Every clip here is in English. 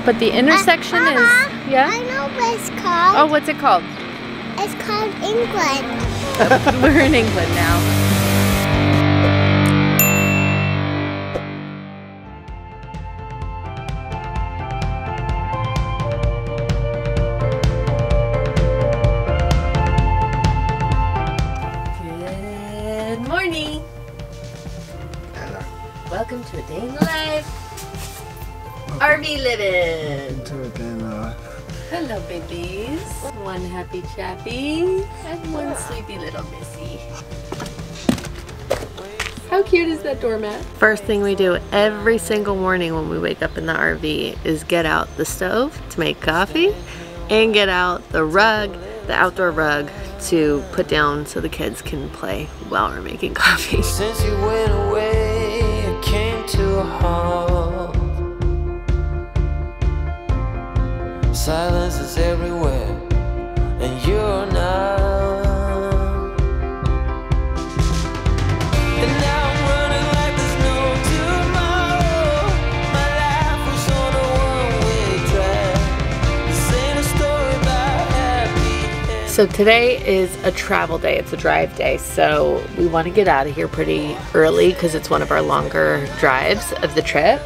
But the intersection is, yeah? I know what it's called. Oh, what's it called? It's called England. We're in England now. Good morning. Hello. Welcome to a day in the life. RV living. To a day in the life. Hello, babies. One happy chappy and one sleepy little missy. How cute is that doormat? First thing we do every single morning when we wake up in the RV is get out the stove to make coffee and get out the rug, the outdoor rug, to put down so the kids can play while we're making coffee. Since you went away, it came to a halt. Silence is everywhere, and you're not. And now I'm running like there's no tomorrow. My life was on a one-way track. This ain't a story about happy. So today is a travel day, it's a drive day, so we want to get out of here pretty early because it's one of our longer drives of the trip.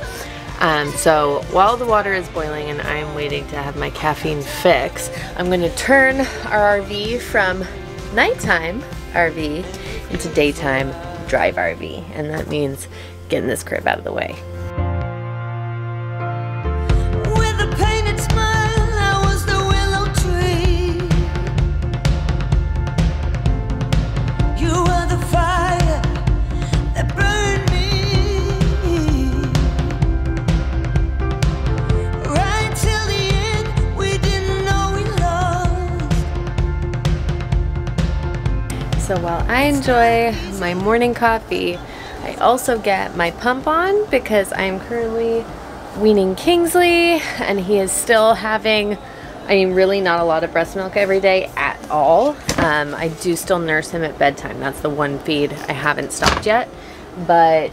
So while the water is boiling and I'm waiting to have my caffeine fix, I'm going to turn our RV from nighttime RV into daytime drive RV, and that means getting this crib out of the way. With a painted smile, I was the willow tree. You were the fire that burned me. Right till the end, we didn't know we lost. So while I enjoy my morning coffee, I also get my pump on because I'm currently weaning Kingsley and he is still having, I mean, really not a lot of breast milk every day at all. I do still nurse him at bedtime. That's the one feed I haven't stopped yet. But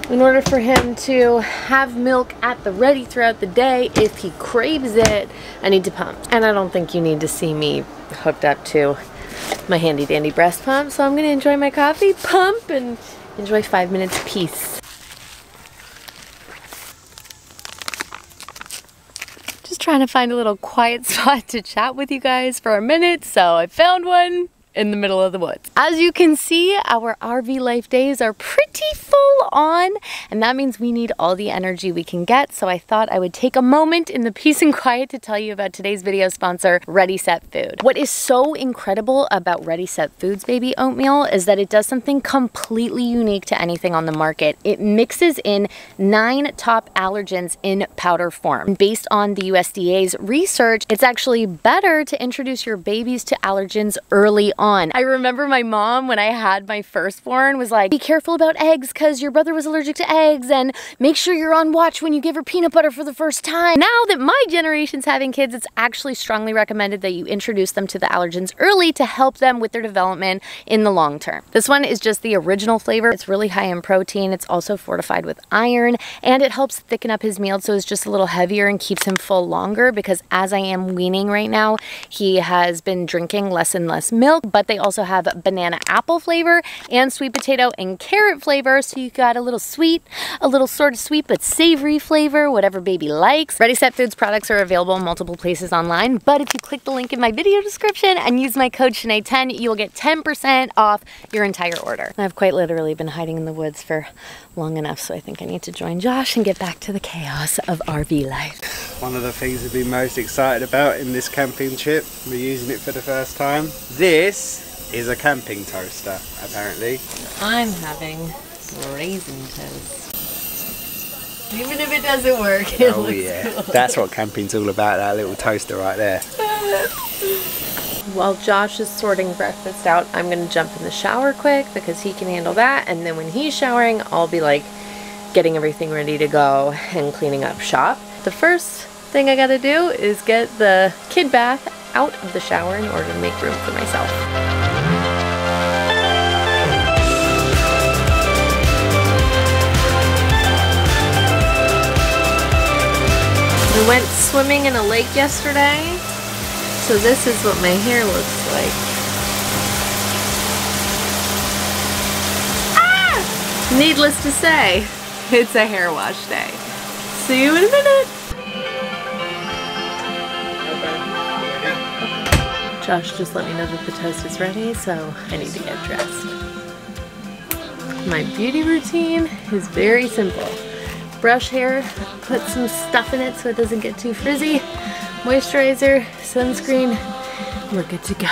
in order for him to have milk at the ready throughout the day, if he craves it, I need to pump. And I don't think you need to see me hooked up to my handy dandy breast pump, so I'm gonna enjoy my coffee, pump, and enjoy 5 minutes peace. Just trying to find a little quiet spot to chat with you guys for a minute, so I found one in the middle of the woods. As you can see, our RV life days are pretty full on, and that means we need all the energy we can get, so I thought I would take a moment in the peace and quiet to tell you about today's video sponsor, Ready Set Food. What is so incredible about Ready Set Foods baby oatmeal is that it does something completely unique to anything on the market. It mixes in 9 top allergens in powder form. Based on the USDA's research, it's actually better to introduce your babies to allergens early on. I remember my mom, when I had my firstborn, was like, be careful about eggs because your brother was allergic to eggs, and make sure you're on watch when you give her peanut butter for the first time. Now that my generation's having kids, it's actually strongly recommended that you introduce them to the allergens early to help them with their development in the long term. This one is just the original flavor. It's really high in protein. It's also fortified with iron, and it helps thicken up his meal so it's just a little heavier and keeps him full longer, because as I am weaning right now, he has been drinking less and less milk, but they also have banana apple flavor and sweet potato and carrot flavor, so you got a little sweet, a little sort of sweet but savory flavor, whatever baby likes. Ready Set Foods products are available in multiple places online, but if you click the link in my video description and use my code Shenae10, you will get 10% off your entire order. I've quite literally been hiding in the woods for long enough, so I think I need to join Josh and get back to the chaos of RV life. One of the things we've been most excited about in this camping trip, we're using it for the first time. This is a camping toaster, apparently. I'm having raisin toast. Even if it doesn't work, it looks cool. That's what camping's all about, that little toaster right there. While Josh is sorting breakfast out, I'm gonna jump in the shower quick because he can handle that, and then when he's showering, I'll be like getting everything ready to go and cleaning up shop. The first thing I gotta do is get the kid bath out of the shower in order to make room for myself. We went swimming in a lake yesterday, so this is what my hair looks like. Ah! Needless to say, it's a hair wash day. See you in a minute. Josh just let me know that the toast is ready, so I need to get dressed. My beauty routine is very simple. Brush hair, put some stuff in it so it doesn't get too frizzy, moisturizer, sunscreen, we're good to go.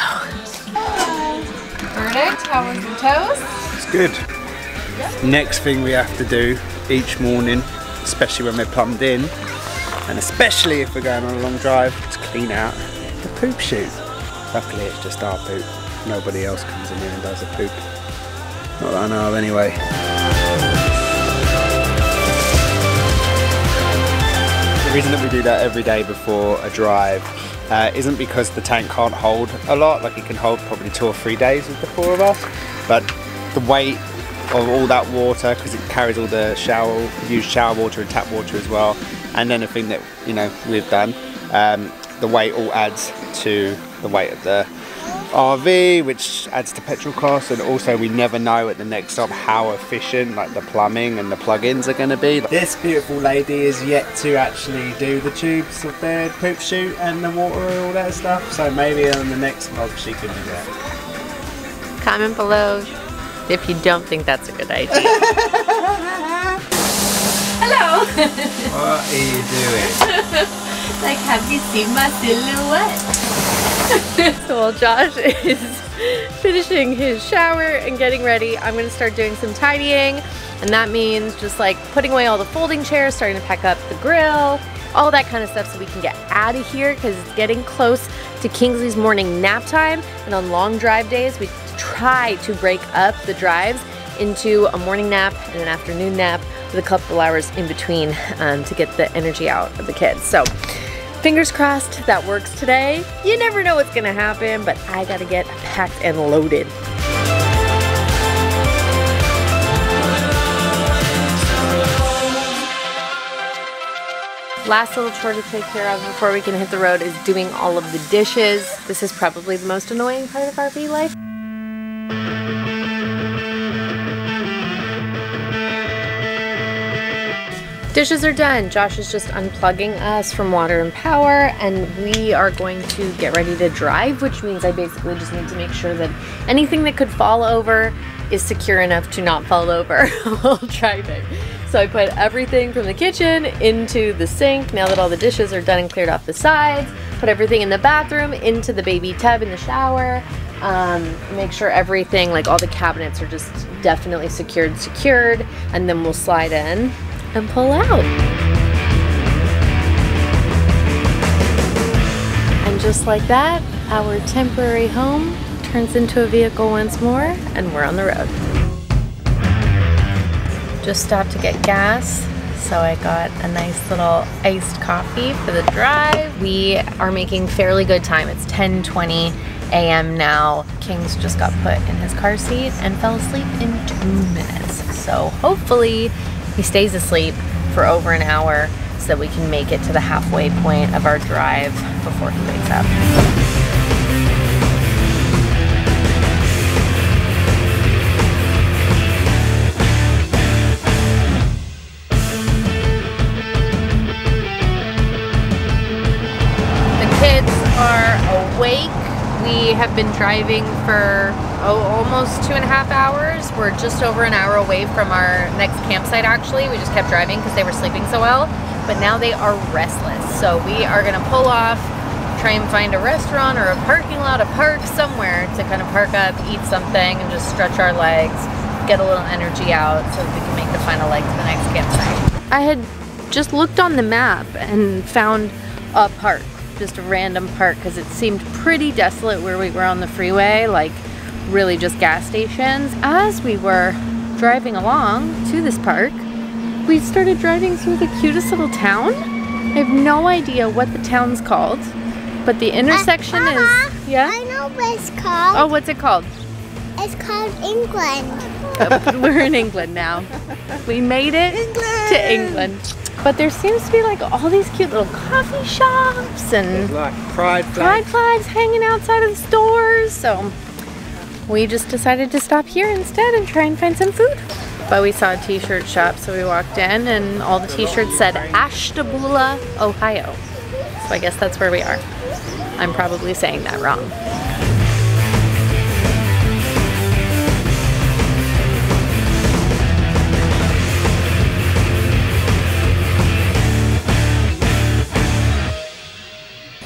Verdict, how was the toast? It's good. Yep. Next thing we have to do each morning, especially when we're plumbed in, and especially if we're going on a long drive, is clean out the poop chute. Luckily it's just our poop. Nobody else comes in here and does a poop. Not that I know of anyway. The reason that we do that every day before a drive isn't because the tank can't hold a lot, like it can hold probably 2 or 3 days with the 4 of us, but the weight of all that water, because it carries all the used shower water and tap water as well, and anything that, you know, we've done, the weight all adds to the weight of the RV, which adds to petrol costs, and also we never know at the next stop how efficient like the plumbing and the plugins are going to be. This beautiful lady is yet to actually do the tubes of the poop chute and the water and all that stuff, so maybe on the next vlog she can do that. Comment below if you don't think that's a good idea. Hello! What are you doing? Like, have you seen my silhouette? So while Josh is finishing his shower and getting ready, I'm gonna start doing some tidying, and that means just like putting away all the folding chairs, starting to pack up the grill, all that kind of stuff so we can get out of here because it's getting close to Kingsley's morning nap time, and on long drive days we try to break up the drives into a morning nap and an afternoon nap with a couple hours in between to get the energy out of the kids. So fingers crossed that works today. You never know what's gonna happen, but I gotta get packed and loaded. Last little chore to take care of before we can hit the road is doing all of the dishes. This is probably the most annoying part of RV life. Dishes are done. Josh is just unplugging us from water and power, and we are going to get ready to drive, which means I basically just need to make sure that anything that could fall over is secure enough to not fall over while driving. So I put everything from the kitchen into the sink now that all the dishes are done and cleared off the sides. Put everything in the bathroom into the baby tub in the shower. Make sure everything, like all the cabinets, are just definitely secured, and then we'll slide in and pull out. And just like that, our temporary home turns into a vehicle once more, and we're on the road. Just stopped to get gas, so I got a nice little iced coffee for the drive. We are making fairly good time. It's 10:20 a.m. now. King's just got put in his car seat and fell asleep in 2 minutes. So hopefully he stays asleep for over an hour so that we can make it to the halfway point of our drive before he wakes up. The kids are awake. We have been driving for almost 2.5 hours. We're just over an hour away from our next campsite actually. We just kept driving because they were sleeping so well, but now they are restless. So we are gonna pull off, try and find a restaurant or a parking lot, a park somewhere to kind of park up, eat something, and just stretch our legs, get a little energy out so that we can make the final leg to the next campsite. I had just looked on the map and found a park, just a random park, because it seemed pretty desolate where we were on the freeway, like really just gas stations. As we were driving along to this park, we started driving through the cutest little town. I have no idea what the town's called, but the intersection Mama, is, yeah? I know what it's called. Oh, what's it called? It's called England. We're in England now. We made it to England. But there seems to be like all these cute little coffee shops and There's like pride flags hanging outside of the stores. So we just decided to stop here instead and try and find some food. But we saw a t-shirt shop, so we walked in and all the t-shirts said Ashtabula, Ohio. So I guess that's where we are. I'm probably saying that wrong.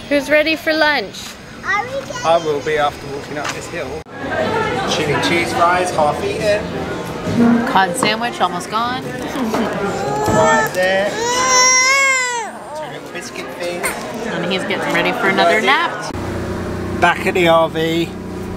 Who's ready for lunch? I will be after walking up this hill. Chili cheese fries, half eaten. Cod sandwich, almost gone. Right there. 2 little biscuit things. And he's getting ready for another nap. Back at the RV.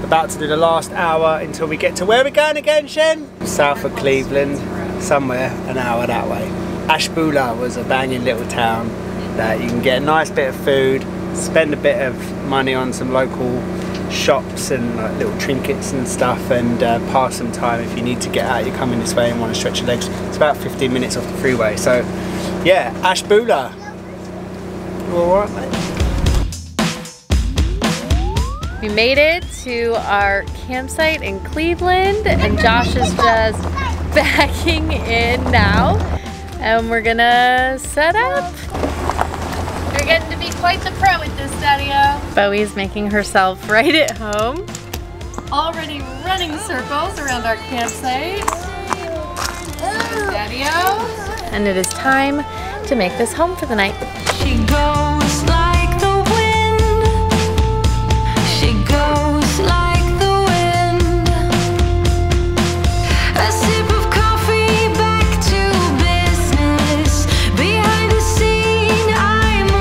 About to do the last hour until we get to where we're going again, Shen? South of Cleveland, somewhere an hour that way. Ashtabula was a banging little town that you can get a nice bit of food, spend a bit of money on some local shops and like little trinkets and stuff, and pass some time if you need to get out. You're coming this way and want to stretch your legs. It's about 15 minutes off the freeway. So yeah, Ashtabula. You alright, mate? We made it to our campsite in Cleveland and Josh is just backing in now and we're gonna set up. You're getting to be quite the pro with this, Daddy-O. Bowie's making herself right at home. Already running circles around our campsite. Daddy-O. And it is time to make this home for the night. She goes like the wind. She goes like the wind. A sip of coffee, back to business. Behind the scene, I'm a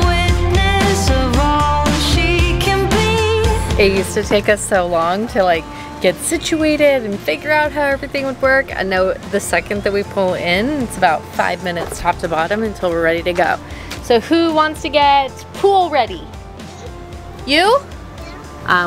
witness of all she can be. It used to take us so long to like get situated and figure out how everything would work. I know the second that we pull in, it's about 5 minutes top to bottom until we're ready to go. So who wants to get pool ready? You?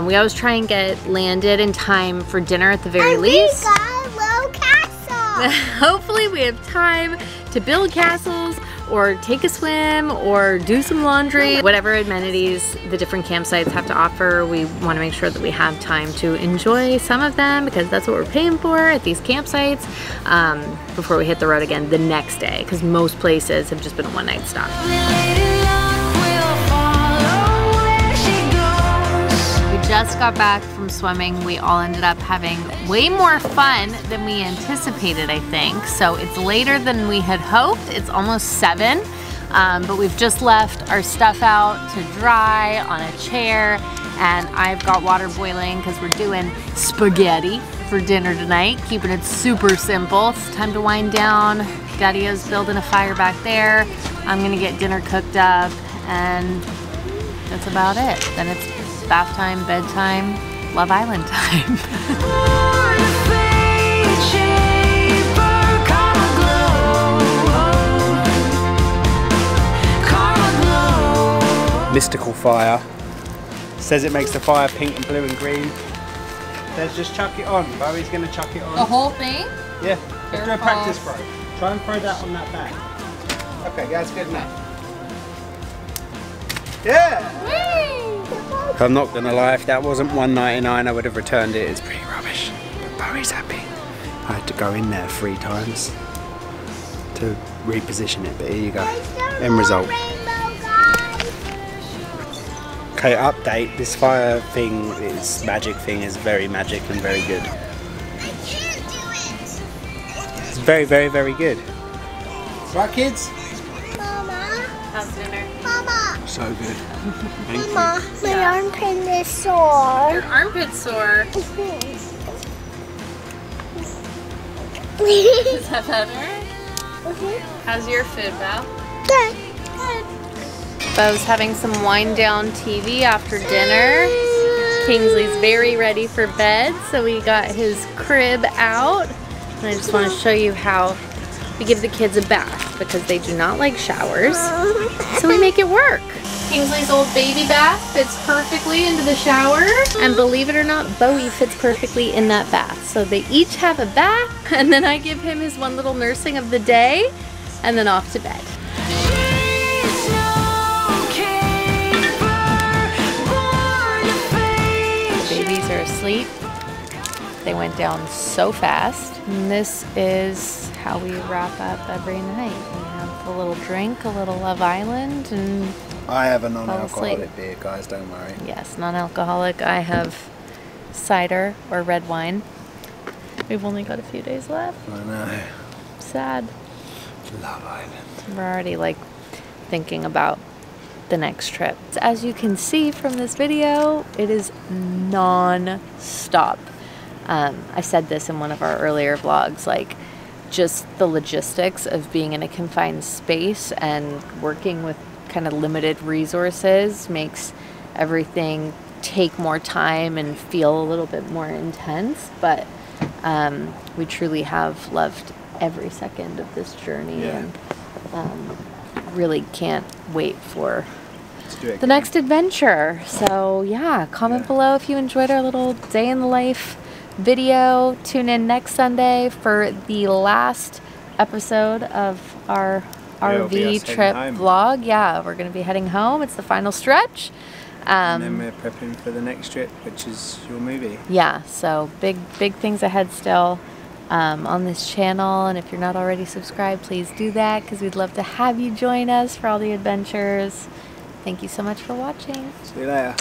We always try and get landed in time for dinner at the very least. We got a little castle. Hopefully we have time to build castles or take a swim or do some laundry. Whatever amenities the different campsites have to offer, we want to make sure that we have time to enjoy some of them because that's what we're paying for at these campsites before we hit the road again the next day, because most places have just been a one-night stop. Just got back from swimming. We all ended up having way more fun than we anticipated, I think. So it's later than we had hoped. It's almost 7, but we've just left our stuff out to dry on a chair, and I've got water boiling because we're doing spaghetti for dinner tonight, keeping it super simple. It's time to wind down. Daddy-O's building a fire back there. I'm gonna get dinner cooked up, and that's about it. Then it's bath time, bedtime, Love Island time. Mystical fire. Says it makes the fire pink and blue and green. Says just chuck it on. Bowie's gonna chuck it on. The whole thing? Yeah. Let's do a practice throw. Try and throw that on that bag. Okay, that's good enough. Yeah! Whee! I'm not gonna lie, if that wasn't $1.99 I would have returned it. It's pretty rubbish. But Bowie's happy. I had to go in there 3 times to reposition it, but here you go. End result. Okay, update. This fire thing, this magic thing is very magic and very good. It's very, very, very good. Right, kids? Mama. How's dinner? Mama. So good. Thank you. Mama, my armpit is sore. Your armpit's sore. Is that better? How's your food, Bo? Good. Bo's having some wind down TV after dinner. Kingsley's very ready for bed, so we got his crib out. And I just want to show you how we give the kids a bath because they do not like showers. So we make it work. Kingsley's old baby bath fits perfectly into the shower. And believe it or not, Bowie fits perfectly in that bath. So they each have a bath, and then I give him his one little nursing of the day, and then off to bed. sleep. They went down so fast. And this is how we wrap up every night. We have a little drink, a little Love Island, and I have a fall non-alcoholic asleep. beer, guys, don't worry. Yes, non-alcoholic. I have cider or red wine. We've only got a few days left. I know. Sad. Love Island. We're already like thinking about the next trip. As you can see from this video, it is non-stop. I said this in one of our earlier vlogs, like just the logistics of being in a confined space and working with kind of limited resources makes everything take more time and feel a little bit more intense, but we truly have loved every second of this journey. Yeah. And really can't wait for Let's do it the next adventure. So yeah, comment below if you enjoyed our little day in the life video. Tune in next Sunday for the last episode of our It'll be us RV heading trip home. vlog. Yeah, we're gonna be heading home. It's the final stretch. And then we're prepping for the next trip, which is your movie. Yeah, so big things ahead still on this channel, and if you're not already subscribed, please do that because we'd love to have you join us for all the adventures. Thank you so much for watching. See you later.